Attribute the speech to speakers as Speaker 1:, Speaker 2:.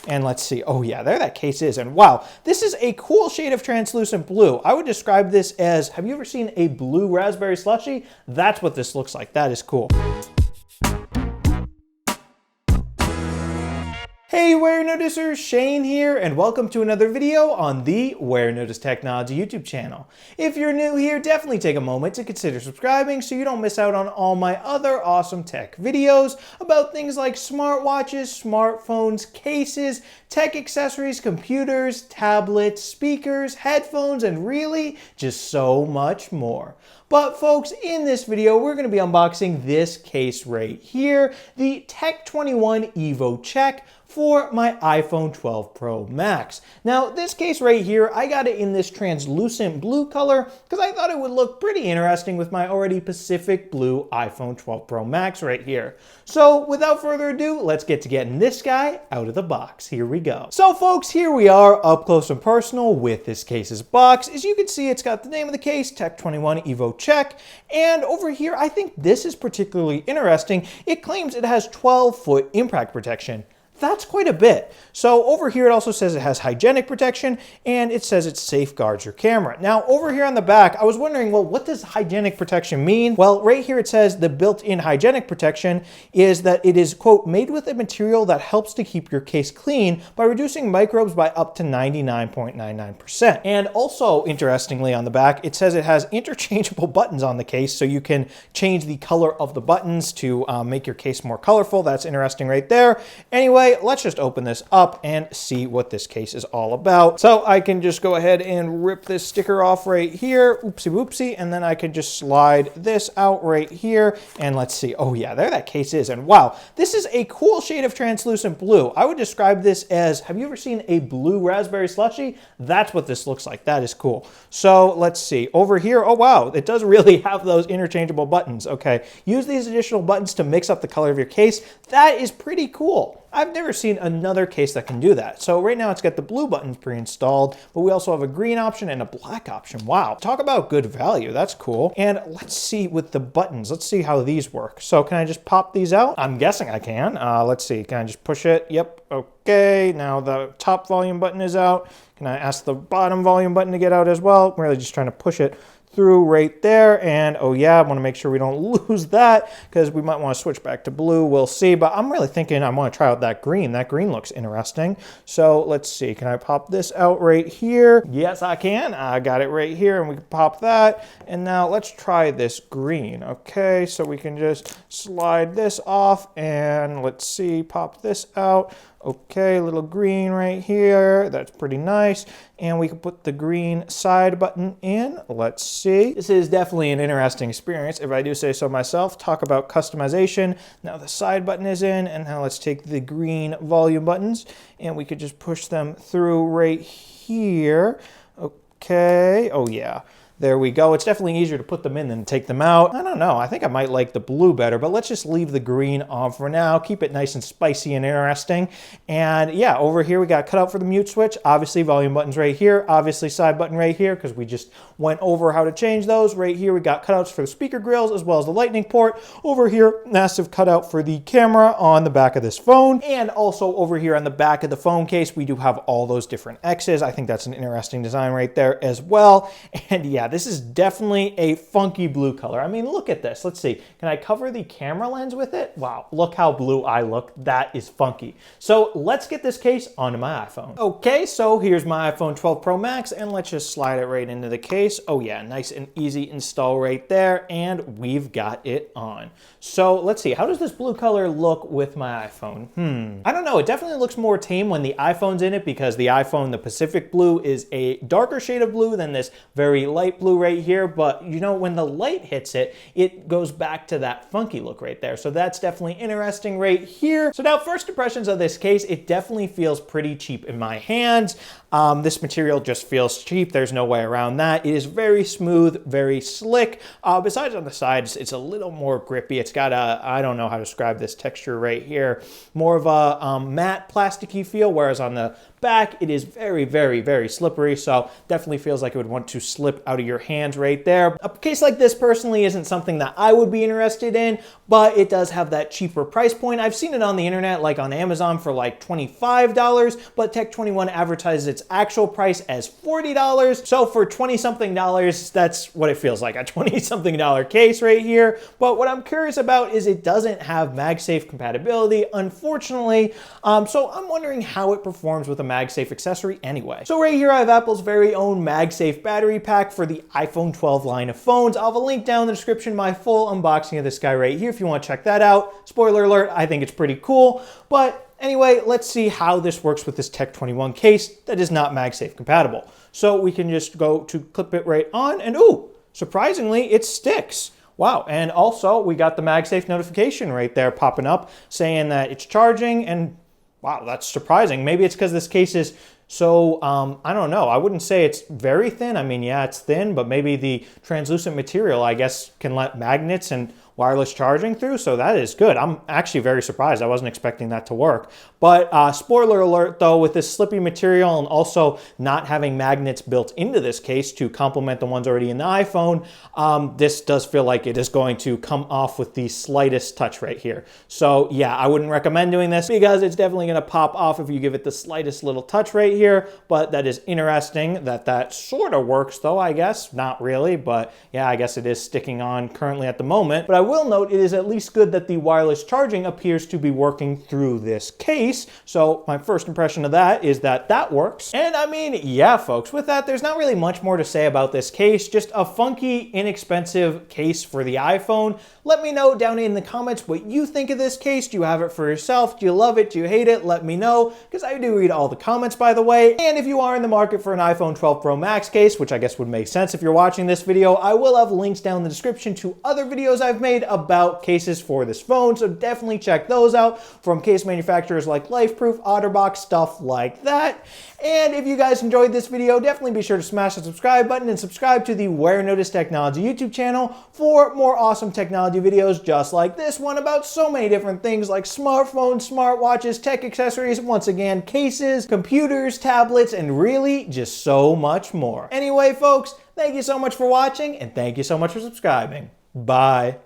Speaker 1: And let's see. Oh yeah, there that case is. And wow, this is a cool shade of translucent blue. I would describe this as, have you ever seen a blue raspberry slushie? That's what this looks like. That is cool. Hey Warenoticers, Shane here, and welcome to another video on the Warenotice Technology YouTube channel. If you're new here, definitely take a moment to consider subscribing so you don't miss out on all my other awesome tech videos about things like smartwatches, smartphones, cases, tech accessories, computers, tablets, speakers, headphones, and really just so much more. But folks, in this video, we're going to be unboxing this case right here, the Tech21 Evo Check for my iPhone 12 Pro Max. Now, this case right here, I got it in this translucent blue color because I thought it would look pretty interesting with my already Pacific blue iPhone 12 Pro Max right here. So without further ado, let's get to getting this guy out of the box. Here we go. So folks, here we are up close and personal with this case's box. As you can see, it's got the name of the case, Tech21 Evo Check. And over here, I think this is particularly interesting. It claims it has 12-foot impact protection. That's quite a bit. So over here it also says it has hygienic protection and it says it safeguards your camera. Now over here on the back, I was wondering, well, what does hygienic protection mean? Well, right here it says the built-in hygienic protection is that it is, quote, made with a material that helps to keep your case clean by reducing microbes by up to 99.99%. And also, interestingly, on the back, it says it has interchangeable buttons on the case, so you can change the color of the buttons to make your case more colorful. That's interesting right there. Anyway, let's just open this up and see what this case is all about. So I can just go ahead and rip this sticker off right here, oopsie whoopsie, and then I can just slide this out right here, and let's see. Oh yeah, there that case is. And wow, this is a cool shade of translucent blue. I would describe this as, have you ever seen a blue raspberry slushie? That's what this looks like. That is cool. So let's see. Over here, oh wow, it does really have those interchangeable buttons. Okay, use these additional buttons to mix up the color of your case. That is pretty cool. I've never seen another case that can do that. So right now it's got the blue buttons pre-installed, but we also have a green option and a black option. Wow, talk about good value. That's cool. And let's see with the buttons. Let's see how these work. So can I just pop these out? I'm guessing I can. Let's see. Can I just push it? Yep. Okay. Now the top volume button is out. Can I ask the bottom volume button to get out as well? I'm really just trying to push it through right there, and oh yeah, I want to make sure we don't lose that because we might want to switch back to blue. We'll see, but I'm really thinking I want to try out that green. That green looks interesting. So let's see, can I pop this out right here? Yes, I can. I got it right here, and we can pop that. And now let's try this green. Okay, so we can just slide this off, and let's see, pop this out. Okay, little green right here. That's pretty nice. And we can put the green side button in. Let's see. This is definitely an interesting experience, if I do say so myself. Talk about customization. Now the side button is in, and now let's take the green volume buttons, and we could just push them through right here. Okay. Oh yeah. There we go. It's definitely easier to put them in than to take them out. I don't know. I think I might like the blue better, but let's just leave the green on for now. Keep it nice and spicy and interesting. And yeah, over here we got cutout for the mute switch. Obviously volume buttons right here. Obviously side button right here because we just went over how to change those. Right here we got cutouts for the speaker grills as well as the lightning port. Over here, massive cutout for the camera on the back of this phone. And also over here on the back of the phone case, we do have all those different X's. I think that's an interesting design right there as well. And yeah, this is definitely a funky blue color. I mean, look at this. Let's see. Can I cover the camera lens with it? Wow, look how blue I look. That is funky. So let's get this case onto my iPhone. Okay, so here's my iPhone 12 Pro Max, and let's just slide it right into the case. Oh yeah, nice and easy install right there, and we've got it on. So let's see. How does this blue color look with my iPhone? I don't know. It definitely looks more tame when the iPhone's in it because the iPhone, the Pacific blue, is a darker shade of blue than this very light blue right here, but you know, when the light hits it, it goes back to that funky look right there. So that's definitely interesting right here. So now, first impressions of this case, it definitely feels pretty cheap in my hands. This material just feels cheap. There's no way around that. It is very smooth, very slick. Besides on the sides, it's a little more grippy. It's got a, I don't know how to describe this texture right here, more of a matte plasticky feel, whereas on the back, it is very, very, very slippery. So definitely feels like it would want to slip out of your hands right there. A case like this personally isn't something that I would be interested in, but it does have that cheaper price point. I've seen it on the internet, like on Amazon for like $25, but Tech21 advertises its actual price as $40. So for 20-something dollars, that's what it feels like, a 20-something dollar case right here. But what I'm curious about is it doesn't have MagSafe compatibility, unfortunately. So I'm wondering how it performs with a MagSafe accessory anyway. So right here I have Apple's very own MagSafe battery pack for the iPhone 12 line of phones. I'll have a link down in the description, my full unboxing of this guy right here if you want to check that out. Spoiler alert, I think it's pretty cool. But anyway, let's see how this works with this Tech21 case that is not MagSafe compatible. So we can just go to clip it right on and ooh, surprisingly, it sticks. Wow, and also we got the MagSafe notification right there popping up saying that it's charging, and wow, that's surprising. Maybe it's because this case is so, I don't know. I wouldn't say it's very thin. I mean, yeah, it's thin, but maybe the translucent material, I guess, can let magnets and wireless charging through, so that is good. I'm actually very surprised. I wasn't expecting that to work. But spoiler alert though, with this slippy material and also not having magnets built into this case to complement the ones already in the iPhone, this does feel like it is going to come off with the slightest touch right here. So yeah, I wouldn't recommend doing this because it's definitely gonna pop off if you give it the slightest little touch right here, but that is interesting that that sort of works though, I guess. Not really, but yeah, I guess it is sticking on currently at the moment. But I will note it is at least good that the wireless charging appears to be working through this case. So my first impression of that is that that works. And I mean, yeah, folks, with that, there's not really much more to say about this case. Just a funky, inexpensive case for the iPhone. Let me know down in the comments what you think of this case. Do you have it for yourself? Do you love it? Do you hate it? Let me know, because I do read all the comments, by the way. And if you are in the market for an iPhone 12 Pro Max case, which I guess would make sense if you're watching this video, I will have links down in the description to other videos I've made about cases for this phone, so definitely check those out from case manufacturers like LifeProof, OtterBox, stuff like that. And if you guys enjoyed this video, definitely be sure to smash the subscribe button and subscribe to the Warenotice Technology YouTube channel for more awesome technology videos just like this one about so many different things like smartphones, smartwatches, tech accessories, once again, cases, computers, tablets, and really just so much more. Anyway, folks, thank you so much for watching and thank you so much for subscribing. Bye.